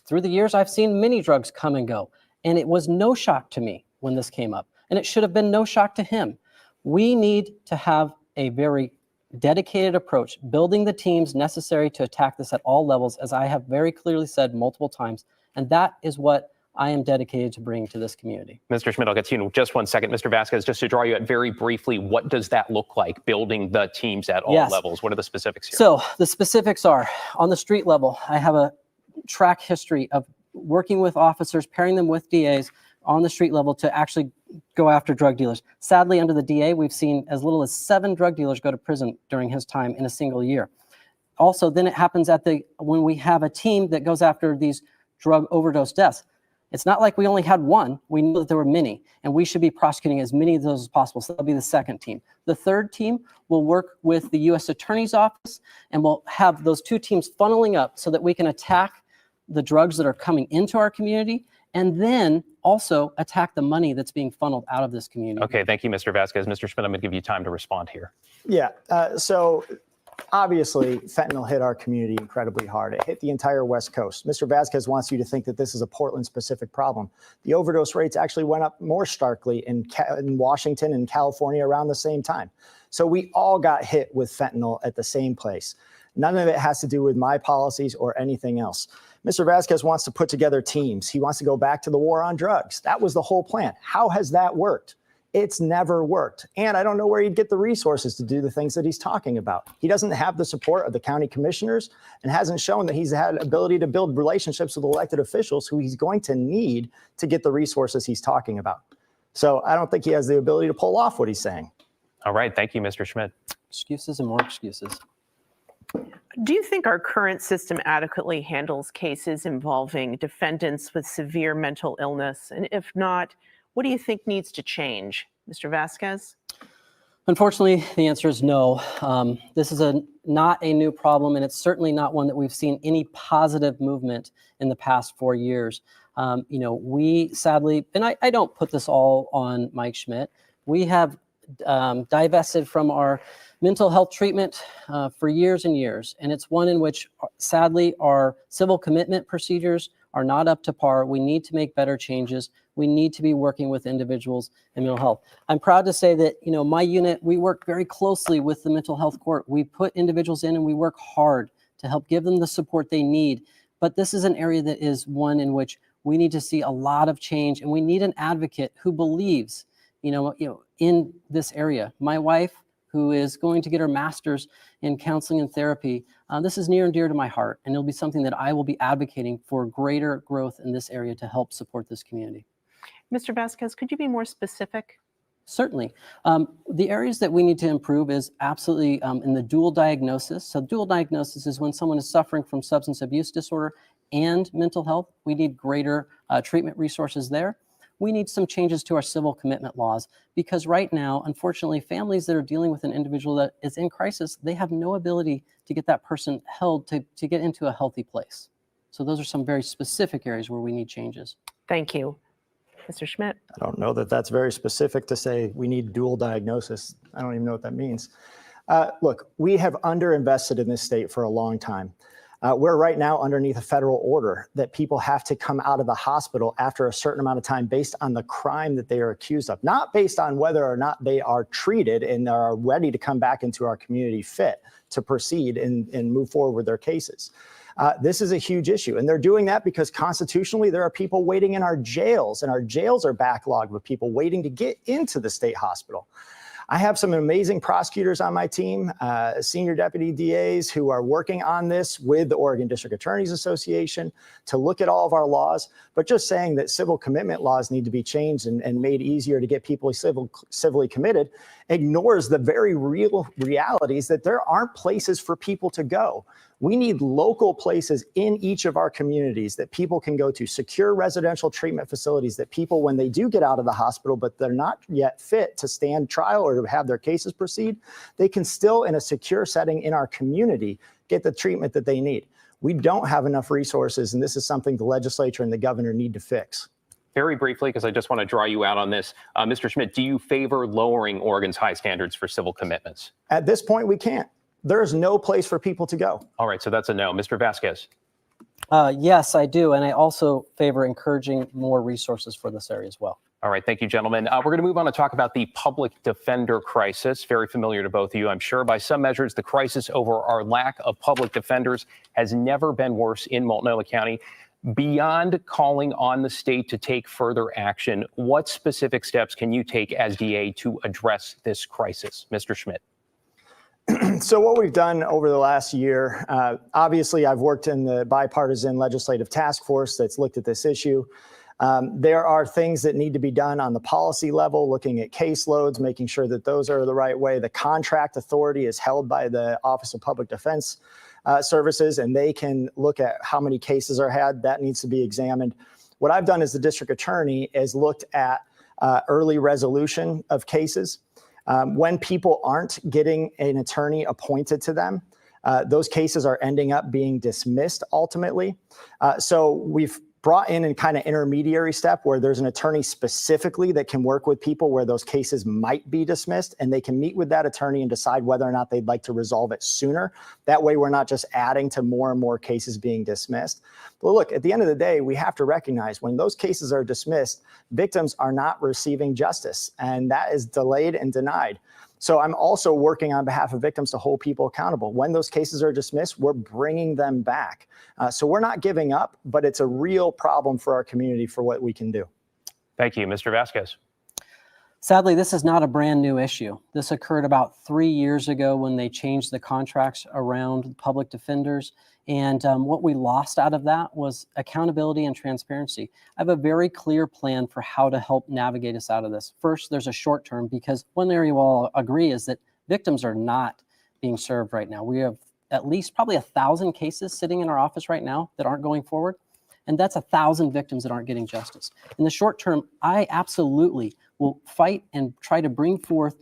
through the years, I've seen many drugs come and go. And it was no shock to me when this came up. And it should have been no shock to him. We need to have a very dedicated approach, building the teams necessary to attack this at all levels, as I have very clearly said multiple times. And that is what I am dedicated to bringing to this community. Mr. Schmidt, I'll get to you in just one second. Mr. Vasquez, just to draw you out very briefly, what does that look like, building the teams at all levels? What are the specifics here? So the specifics are, on the street level, I have a track history of working with officers, pairing them with DAs on the street level to actually go after drug dealers. Sadly, under the DA, we've seen as little as 7 drug dealers go to prison during his time in a single year. Also, then it happens when we have a team that goes after these drug overdose deaths. It's not like we only had one. We know that there were many, and we should be prosecuting as many of those as possible. So that'll be the second team. The third team will work with the U.S. Attorney's Office, and we'll have those two teams funneling up so that we can attack the drugs that are coming into our community and then also attack the money that's being funneled out of this community. Okay, thank you, Mr. Vasquez. Mr. Schmidt, I'm going to give you time to respond here. Yeah, so obviously fentanyl hit our community incredibly hard. It hit the entire West Coast. Mr. Vasquez wants you to think that this is a Portland-specific problem. The overdose rates actually went up more starkly in Washington and California around the same time. So we all got hit with fentanyl at the same place. None of it has to do with my policies or anything else. Mr. Vasquez wants to put together teams. He wants to go back to the war on drugs. That was the whole plan. How has that worked? It's never worked. And I don't know where he'd get the resources to do the things that he's talking about. He doesn't have the support of the county commissioners and hasn't shown that he's had ability to build relationships with elected officials who he's going to need to get the resources he's talking about. So I don't think he has the ability to pull off what he's saying. All right. Thank you, Mr. Schmidt. Excuses and more excuses. Do you think our current system adequately handles cases involving defendants with severe mental illness? And if not, what do you think needs to change? Mr. Vasquez? Unfortunately, the answer is no. This is not a new problem, and it's certainly not one that we've seen any positive movement in the past 4 years. We sadly, and I don't put this all on Mike Schmidt, we have divested from our mental health treatment for years and years. And it's one in which, sadly, our civil commitment procedures are not up to par. We need to make better changes. We need to be working with individuals in mental health. I'm proud to say that, my unit, we work very closely with the mental health court. We put individuals in and we work hard to help give them the support they need. But this is an area that is one in which we need to see a lot of change, and we need an advocate who believes, in this area. My wife, who is going to get her master's in counseling and therapy. This is near and dear to my heart, and it'll be something that I will be advocating for greater growth in this area to help support this community. Mr. Vasquez, could you be more specific? Certainly. The areas that we need to improve is absolutely in the dual diagnosis. So dual diagnosis is when someone is suffering from substance abuse disorder and mental health. We need greater treatment resources there. We need some changes to our civil commitment laws, because right now, unfortunately, families that are dealing with an individual that is in crisis, they have no ability to get that person held to get into a healthy place. So those are some very specific areas where we need changes. Thank you. Mr. Schmidt? I don't know that that's very specific to say we need dual diagnosis. I don't even know what that means. Look, we have underinvested in this state for a long time. We're right now underneath a federal order that people have to come out of the hospital after a certain amount of time based on the crime that they are accused of, not based on whether or not they are treated and are ready to come back into our community fit to proceed and move forward with their cases. This is a huge issue, and they're doing that because constitutionally there are people waiting in our jails, and our jails are backlogged with people waiting to get into the state hospital. I have some amazing prosecutors on my team, senior deputy DAs who are working on this with the Oregon District Attorneys Association to look at all of our laws. But just saying that civil commitment laws need to be changed and made easier to get people civilly committed ignores the very real realities that there aren't places for people to go. We need local places in each of our communities that people can go to, secure residential treatment facilities that people, when they do get out of the hospital, but they're not yet fit to stand trial or to have their cases proceed, they can still, in a secure setting in our community, get the treatment that they need. We don't have enough resources, and this is something the legislature and the governor need to fix. Very briefly, because I just want to draw you out on this, Mr. Schmidt, do you favor lowering Oregon's high standards for civil commitments? At this point, we can't. There's no place for people to go. All right, so that's a no. Mr. Vasquez? Yes, I do. And I also favor encouraging more resources for this area as well. All right, thank you, gentlemen. We're going to move on to talk about the public defender crisis. Very familiar to both of you, I'm sure. By some measures, the crisis over our lack of public defenders has never been worse in Multnomah County. Beyond calling on the state to take further action, what specific steps can you take as DA to address this crisis? Mr. Schmidt. So what we've done over the last year, obviously I've worked in the bipartisan legislative task force that's looked at this issue. There are things that need to be done on the policy level, looking at caseloads, making sure that those are the right way. The contract authority is held by the Office of Public Defense Services, and they can look at how many cases are had. That needs to be examined. What I've done as the district attorney is looked at early resolution of cases. When people aren't getting an attorney appointed to them, those cases are ending up being dismissed ultimately. So we've brought in kind of intermediary step where there's an attorney specifically that can work with people where those cases might be dismissed, and they can meet with that attorney and decide whether or not they'd like to resolve it sooner. That way we're not just adding to more and more cases being dismissed. But look, at the end of the day, we have to recognize when those cases are dismissed, victims are not receiving justice, and that is delayed and denied. So I'm also working on behalf of victims to hold people accountable. When those cases are dismissed, we're bringing them back. So we're not giving up, but it's a real problem for our community for what we can do. Thank you, Mr. Vasquez. Sadly, this is not a brand new issue. This occurred about 3 years ago when they changed the contracts around public defenders. And what we lost out of that was accountability and transparency. I have a very clear plan for how to help navigate us out of this. First, there's a short term, because one area we'll all agree is that victims are not being served right now. We have at least probably 1,000 cases sitting in our office right now that aren't going forward. And that's 1,000 victims that aren't getting justice. In the short term, I absolutely will fight and try to bring forth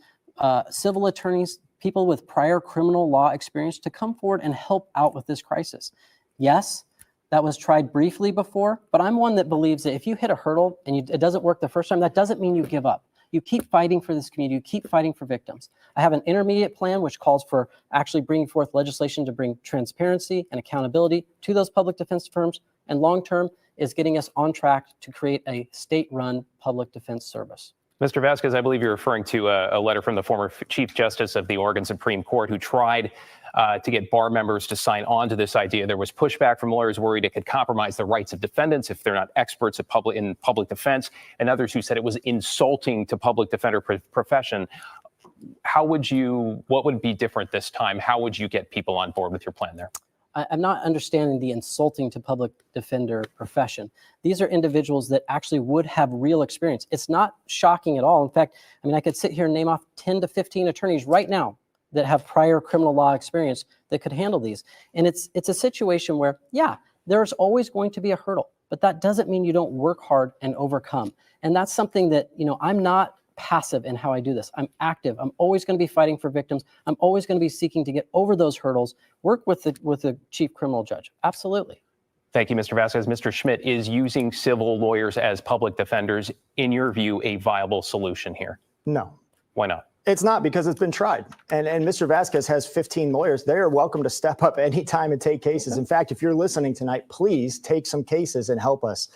civil attorneys, people with prior criminal law experience, to come forward and help out with this crisis. Yes, that was tried briefly before, but I'm one that believes that if you hit a hurdle and it doesn't work the first time, that doesn't mean you give up. You keep fighting for this community, you keep fighting for victims. I have an intermediate plan which calls for actually bringing forth legislation to bring transparency and accountability to those public defense firms, and long-term is getting us on track to create a state-run public defense service. Mr. Vasquez, I believe you're referring to a letter from the former Chief Justice of the Oregon Supreme Court, who tried to get bar members to sign on to this idea. There was pushback from lawyers worried it could compromise the rights of defendants if they're not experts at in public defense, and others who said it was insulting to public defender profession. What would be different this time? How would you get people on board with your plan there? I'm not understanding the insulting to public defender profession. These are individuals that actually would have real experience. It's not shocking at all. In fact, I mean, I could sit here and name off 10 to 15 attorneys right now that have prior criminal law experience that could handle these. And it's a situation where, yeah, there's always going to be a hurdle, but that doesn't mean you don't work hard and overcome. And that's something that, I'm not passive in how I do this. I'm active. I'm always going to be fighting for victims. I'm always going to be seeking to get over those hurdles, work with the chief criminal judge. Absolutely. Thank you, Mr. Vasquez. Mr. Schmidt, is using civil lawyers as public defenders, in your view, a viable solution here? No. Why not? It's not, because it's been tried. And Mr. Vasquez has 15 lawyers. They are welcome to step up anytime and take cases. In fact, if you're listening tonight, please take some cases and help us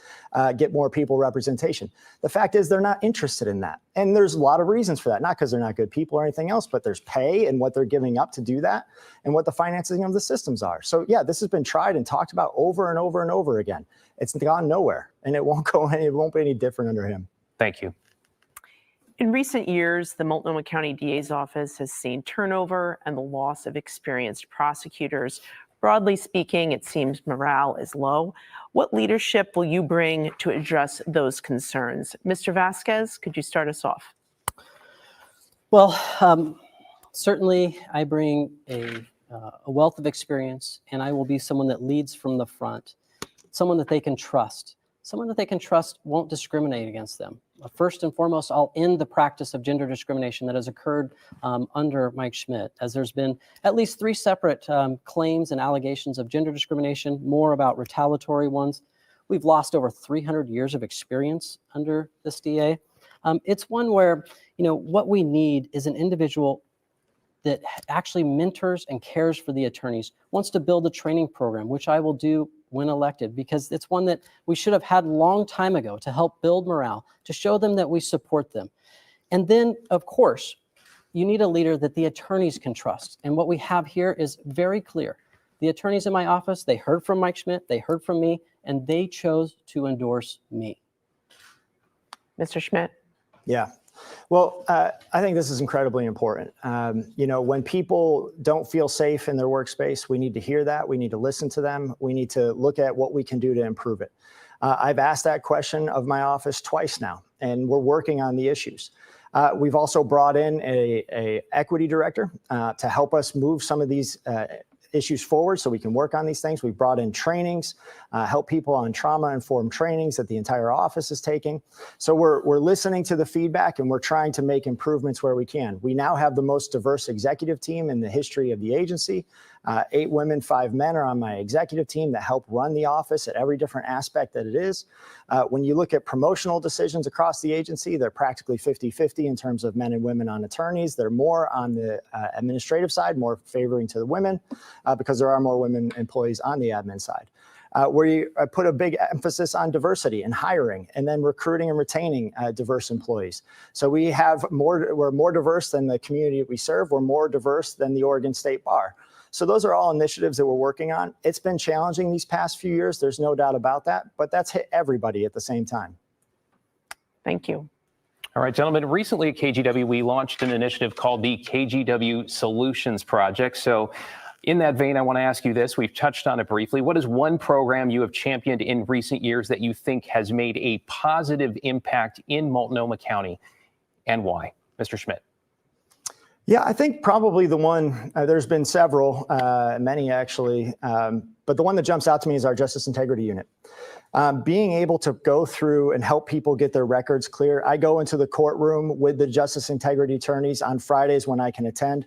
get more people representation. The fact is, they're not interested in that. And there's a lot of reasons for that, not because they're not good people or anything else, but there's pay and what they're giving up to do that and what the financing of the systems are. So yeah, this has been tried and talked about over and over and over again. It's gone nowhere, and it won't be any different under him. Thank you. In recent years, the Multnomah County DA's office has seen turnover and the loss of experienced prosecutors. Broadly speaking, it seems morale is low. What leadership will you bring to address those concerns? Mr. Vasquez, could you start us off? Well, certainly I bring a wealth of experience, and I will be someone that leads from the front, someone that they can trust. Someone that they can trust won't discriminate against them. First and foremost, I'll end the practice of gender discrimination that has occurred under Mike Schmidt, as there's been at least 3 separate claims and allegations of gender discrimination, more about retaliatory ones. We've lost over 300 years of experience under this DA. It's one where, what we need is an individual that actually mentors and cares for the attorneys, wants to build a training program, which I will do when elected, because it's one that we should have had a long time ago to help build morale, to show them that we support them. And then, of course, you need a leader that the attorneys can trust. And what we have here is very clear. The attorneys in my office, they heard from Mike Schmidt, they heard from me, and they chose to endorse me. Mr. Schmidt. Yeah. Well, I think this is incredibly important. When people don't feel safe in their workspace, we need to hear that. We need to listen to them. We need to look at what we can do to improve it. I've asked that question of my office twice now, and we're working on the issues. We've also brought in a equity director to help us move some of these issues forward so we can work on these things. We've brought in trainings, help people on trauma-informed trainings that the entire office is taking. So we're listening to the feedback, and we're trying to make improvements where we can. We now have the most diverse executive team in the history of the agency. 8 women, 5 men are on my executive team that help run the office at every different aspect that it is. When you look at promotional decisions across the agency, they're practically 50-50 in terms of men and women on attorneys. They're more on the administrative side, more favoring to the women, because there are more women employees on the admin side. Where I put a big emphasis on diversity and hiring, and then recruiting and retaining diverse employees. So we're more diverse than the community we serve. We're more diverse than the Oregon State Bar. So those are all initiatives that we're working on. It's been challenging these past few years. There's no doubt about that, but that's hit everybody at the same time. Thank you. All right, gentlemen, recently at KGW, we launched an initiative called the KGW Solutions Project. So in that vein, I want to ask you this. We've touched on it briefly. What is one program you have championed in recent years that you think has made a positive impact in Multnomah County, and why? Mr. Schmidt. Yeah, I think probably the one, there's been several, many actually, but the one that jumps out to me is our Justice Integrity Unit. Being able to go through and help people get their records clear. I go into the courtroom with the Justice Integrity attorneys on Fridays when I can attend,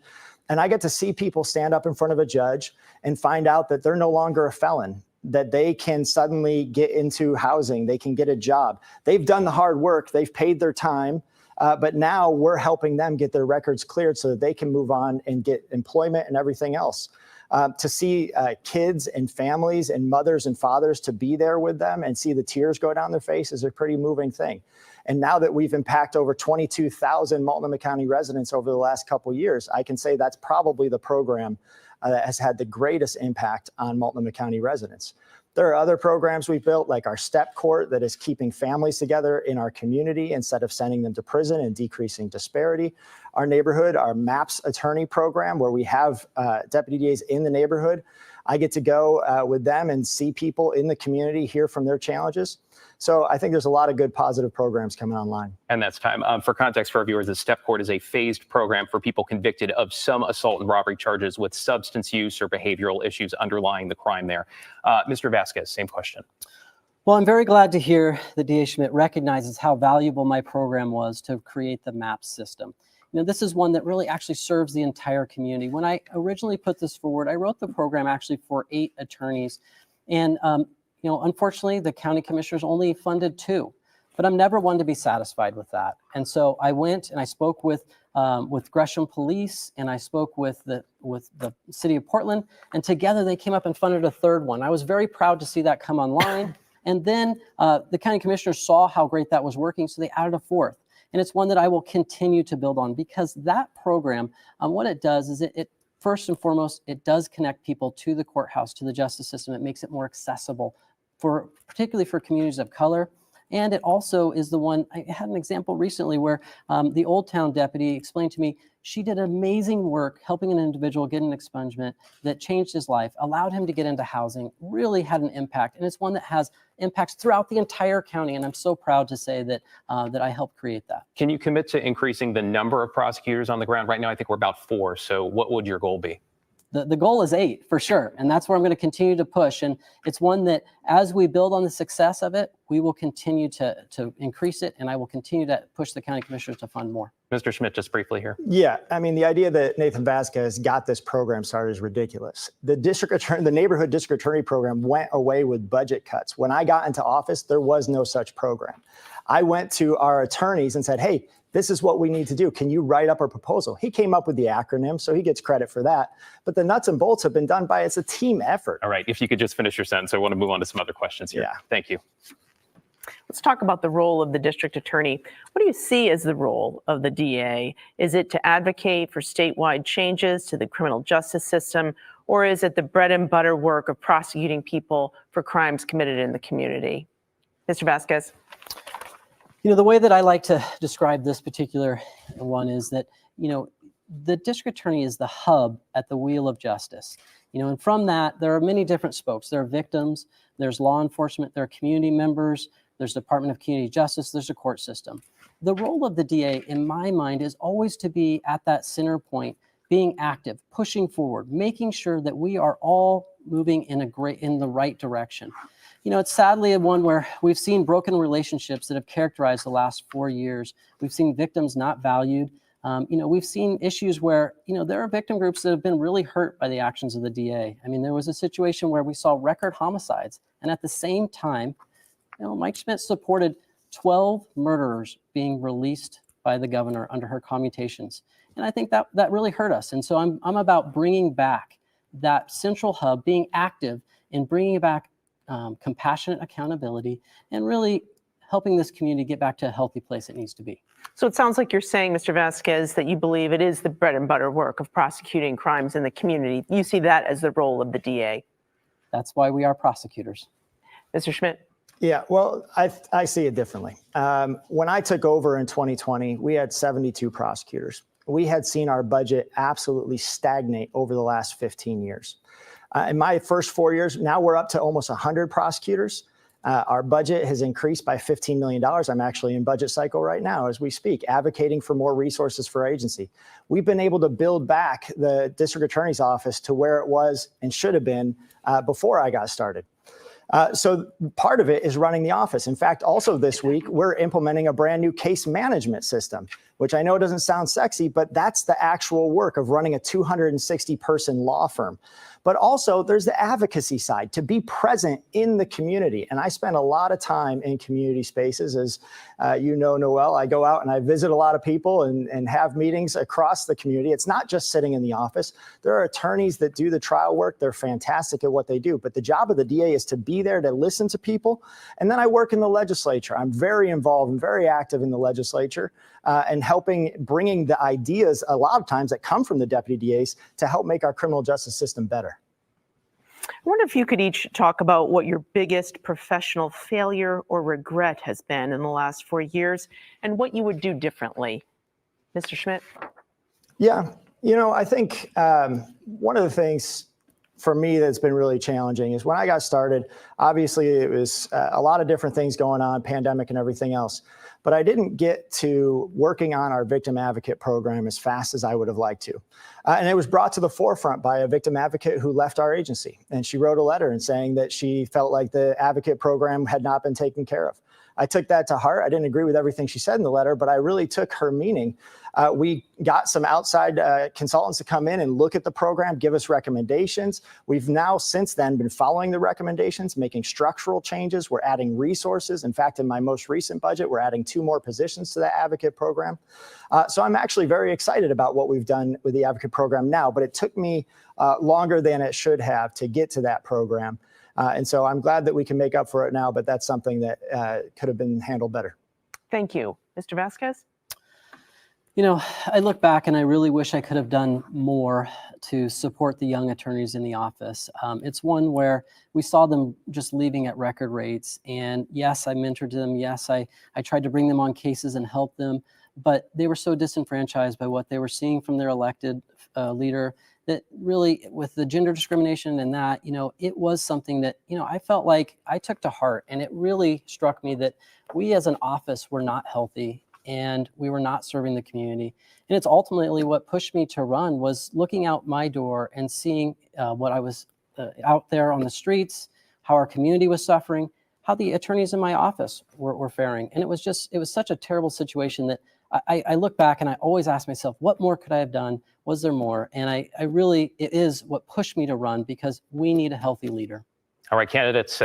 and I get to see people stand up in front of a judge and find out that they're no longer a felon, that they can suddenly get into housing, they can get a job. They've done the hard work, they've paid their time, but now we're helping them get their records cleared so that they can move on and get employment and everything else. To see kids and families and mothers and fathers to be there with them and see the tears go down their face is a pretty moving thing. And now that we've impacted over 22,000 Multnomah County residents over the last couple of years, I can say that's probably the program that has had the greatest impact on Multnomah County residents. There are other programs we've built, like our STEP court, that is keeping families together in our community instead of sending them to prison and decreasing disparity. Our neighborhood, our MAPS attorney program, where we have deputy DAs in the neighborhood. I get to go with them and see people in the community, hear from their challenges. So I think there's a lot of good positive programs coming online. And that's time. For context for our viewers, the STEP Court is a phased program for people convicted of some assault and robbery charges with substance use or behavioral issues underlying the crime there. Mr. Vasquez, same question. Well, I'm very glad to hear that DA Schmidt recognizes how valuable my program was to create the MAPS system. You know, this is one that really actually serves the entire community. When I originally put this forward, I wrote the program actually for 8 attorneys. And you know, unfortunately, the county commissioners only funded 2, but I'm never one to be satisfied with that. And so I went and I spoke with Gresham Police, and I spoke with the city of Portland, and together they came up and funded a 3rd one. I was very proud to see that come online. And then the county commissioners saw how great that was working, so they added a 4th. And it's one that I will continue to build on, because that program, what it does is it first and foremost, it does connect people to the courthouse, to the justice system. It makes it more accessible, particularly for communities of color. And it also is the one, I had an example recently where the Old Town deputy explained to me, she did amazing work helping an individual get an expungement that changed his life, allowed him to get into housing, really had an impact. And it's one that has impacts throughout the entire county. And I'm so proud to say that that I helped create that. Can you commit to increasing the number of prosecutors on the ground? Right now, I think we're about 4. So what would your goal be? The goal is 8 for sure. And that's where I'm going to continue to push. And it's one that as we build on the success of it, we will continue to increase it. And I will continue to push the county commissioners to fund more. Mr. Schmidt, just briefly here. Yeah, I mean, the idea that Nathan Vasquez got this program started is ridiculous. The neighborhood district attorney program went away with budget cuts. When I got into office, there was no such program. I went to our attorneys and said, hey, this is what we need to do. Can you write up a proposal? He came up with the acronym, so he gets credit for that. But the nuts and bolts have been done by, it's a team effort. All right, if you could just finish your sentence, I want to move on to some other questions here. Yeah. Thank you. Let's talk about the role of the district attorney. What do you see as the role of the DA? Is it to advocate for statewide changes to the criminal justice system, or is it the bread and butter work of prosecuting people for crimes committed in the community? Mr. Vasquez. You know, the way that I like to describe this particular one is that, you know, the district attorney is the hub at the wheel of justice. You know, and from that, there are many different spokes. There are victims, there's law enforcement, there are community members, there's Department of Community Justice, there's a court system. The role of the DA, in my mind, is always to be at that center point being active, pushing forward, making sure that we are all moving in the right direction. You know, it's sadly one where we've seen broken relationships that have characterized the last 4 years. We've seen victims not valued. We've seen issues where, there are victim groups that have been really hurt by the actions of the DA. I mean, there was a situation where we saw record homicides, and at the same time, Mike Schmidt supported 12 murderers being released by the governor under her commutations. And I think that really hurt us. And so I'm about bringing back that central hub, being active in bringing back compassionate accountability and really helping this community get back to a healthy place it needs to be. So it sounds like you're saying, Mr. Vasquez, that you believe it is the bread and butter work of prosecuting crimes in the community. You see that as the role of the DA. That's why we are prosecutors. Mr. Schmidt? Yeah, well, I see it differently. When I took over in 2020, we had 72 prosecutors. We had seen our budget absolutely stagnate over the last 15 years. In my first 4 years, now we're up to almost 100 prosecutors. Our budget has increased by $15 million. I'm actually in budget cycle right now as we speak, advocating for more resources for our agency. We've been able to build back the district attorney's office to where it was and should have been before I got started. So part of it is running the office. In fact, also this week, we're implementing a brand new case management system, which I know doesn't sound sexy, but that's the actual work of running a 260-person law firm. But also there's the advocacy side, to be present in the community. And I spend a lot of time in community spaces. As Noel, I go out and I visit a lot of people and have meetings across the community. It's not just sitting in the office. There are attorneys that do the trial work. They're fantastic at what they do. But the job of the DA is to be there to listen to people. And then I work in the legislature. I'm very involved and very active in the legislature and bringing the ideas a lot of times that come from the deputy DAs to help make our criminal justice system better. I wonder if you could each talk about what your biggest professional failure or regret has been in the last 4 years and what you would do differently. Mr. Schmidt? Yeah, I think one of the things for me that's been really challenging is when I got started, obviously it was a lot of different things going on, pandemic and everything else. But I didn't get to working on our victim advocate program as fast as I would have liked to. And it was brought to the forefront by a victim advocate who left our agency. And she wrote a letter and saying that she felt like the advocate program had not been taken care of. I took that to heart. I didn't agree with everything she said in the letter, but I really took her meaning. We got some outside consultants to come in and look at the program, give us recommendations. We've now since then been following the recommendations, making structural changes. We're adding resources. In fact, in my most recent budget, we're adding 2 more positions to that advocate program. So I'm actually very excited about what we've done with the advocate program now, but it took me longer than it should have to get to that program. And so I'm glad that we can make up for it now, but that's something that could have been handled better. Thank you. Mr. Vasquez? I look back and I really wish I could have done more to support the young attorneys in the office. It's one where we saw them just leaving at record rates. And yes, I mentored them. Yes, I tried to bring them on cases and help them. But they were so disenfranchised by what they were seeing from their elected leader that really, with the gender discrimination and that, it was something that, I felt like I took to heart. And it really struck me that we as an office were not healthy and we were not serving the community. And it's ultimately what pushed me to run was looking out my door and seeing what I was out there on the streets, how our community was suffering, how the attorneys in my office were faring. And it was such a terrible situation that I look back and I always ask myself, what more could I have done? Was there more? And it is what pushed me to run because we need a healthy leader. All right, candidates,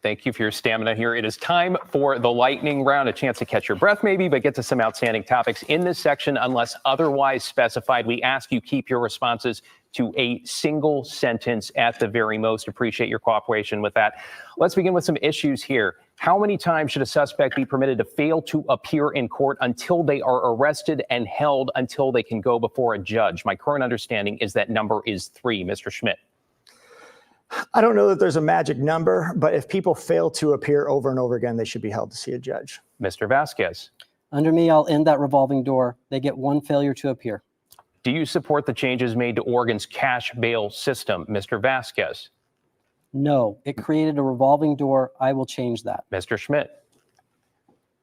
thank you for your stamina here. It is time for the lightning round, a chance to catch your breath maybe, but get to some outstanding topics. In this section, unless otherwise specified, we ask you keep your responses to a single sentence at the very most. Appreciate your cooperation with that. Let's begin with some issues here. How many times should a suspect be permitted to fail to appear in court until they are arrested and held until they can go before a judge? My current understanding is that number is 3. Mr. Schmidt. I don't know that there's a magic number, but if people fail to appear over and over again, they should be held to see a judge. Mr. Vasquez. Under me, I'll end that revolving door. They get 1 failure to appear. Do you support the changes made to Oregon's cash bail system? Mr. Vasquez. No, it created a revolving door. I will change that. Mr. Schmidt.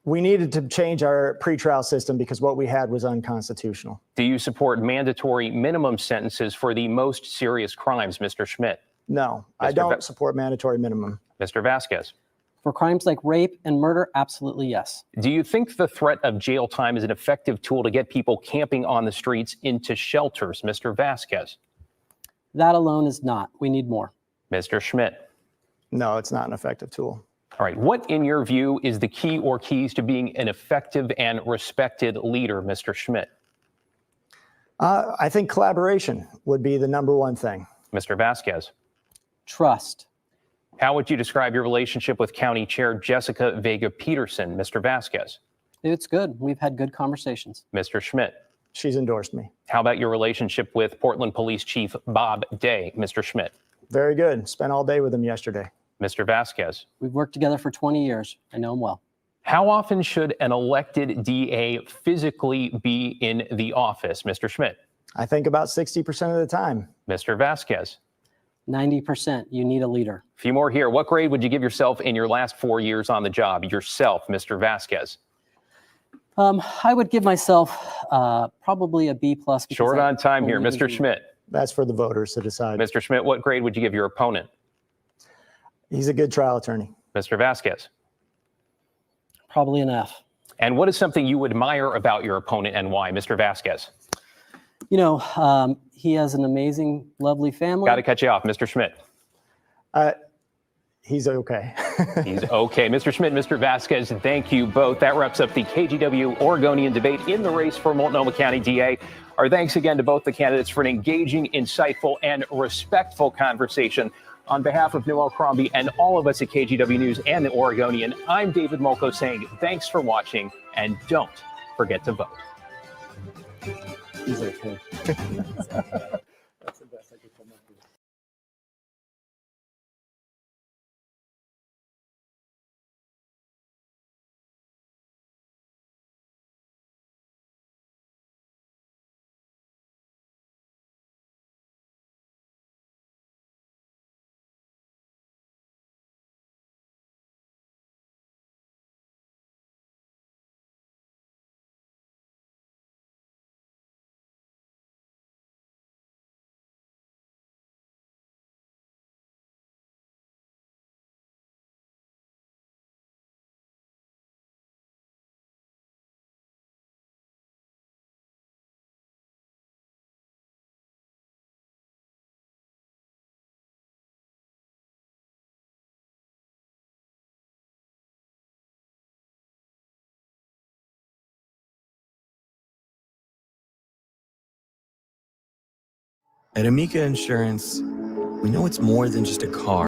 We needed to change our pretrial system because what we had was unconstitutional. Do you support mandatory minimum sentences for the most serious crimes, Mr. Schmidt? No, I don't support mandatory minimum. Mr. Vasquez? For crimes like rape and murder, absolutely yes. Do you think the threat of jail time is an effective tool to get people camping on the streets into shelters, Mr. Vasquez? That alone is not. We need more. Mr. Schmidt? No, it's not an effective tool. All right. What, in your view, is the key or keys to being an effective and respected leader, Mr. Schmidt? I think collaboration would be the number one thing. Mr. Vasquez? Trust. How would you describe your relationship with County Chair Jessica Vega Peterson, Mr. Vasquez? It's good. We've had good conversations. Mr. Schmidt? She's endorsed me. How about your relationship with Portland Police Chief Bob Day, Mr. Schmidt? Very good. Spent all day with him yesterday. Mr. Vasquez? We've worked together for 20 years. I know him well. How often should an elected DA physically be in the office, Mr. Schmidt? I think about 60% of the time. Mr. Vasquez? 90%. You need a leader. A few more here. What grade would you give yourself in your last 4 years on the job? Yourself, Mr. Vasquez? I would give myself probably a B+. Short on time here. Mr. Schmidt? That's for the voters to decide. Mr. Schmidt, what grade would you give your opponent? He's a good trial attorney. Mr. Vasquez? Probably an F. And what is something you admire about your opponent and why, Mr. Vasquez? You know, he has an amazing, lovely family. Got to cut you off. Mr. Schmidt? He's okay. He's okay. Mr. Schmidt, Mr. Vasquez, thank you both. That wraps up the KGW Oregonian debate in the race for Multnomah County DA. Our thanks again to both the candidates for an engaging, insightful, and respectful conversation. On behalf of Noel Crombie and all of us at KGW News and the Oregonian, I'm David Molko saying thanks for watching, and don't forget to vote. He's okay. That's the best I could come up with. At Amica Insurance, we know it's more than just a car.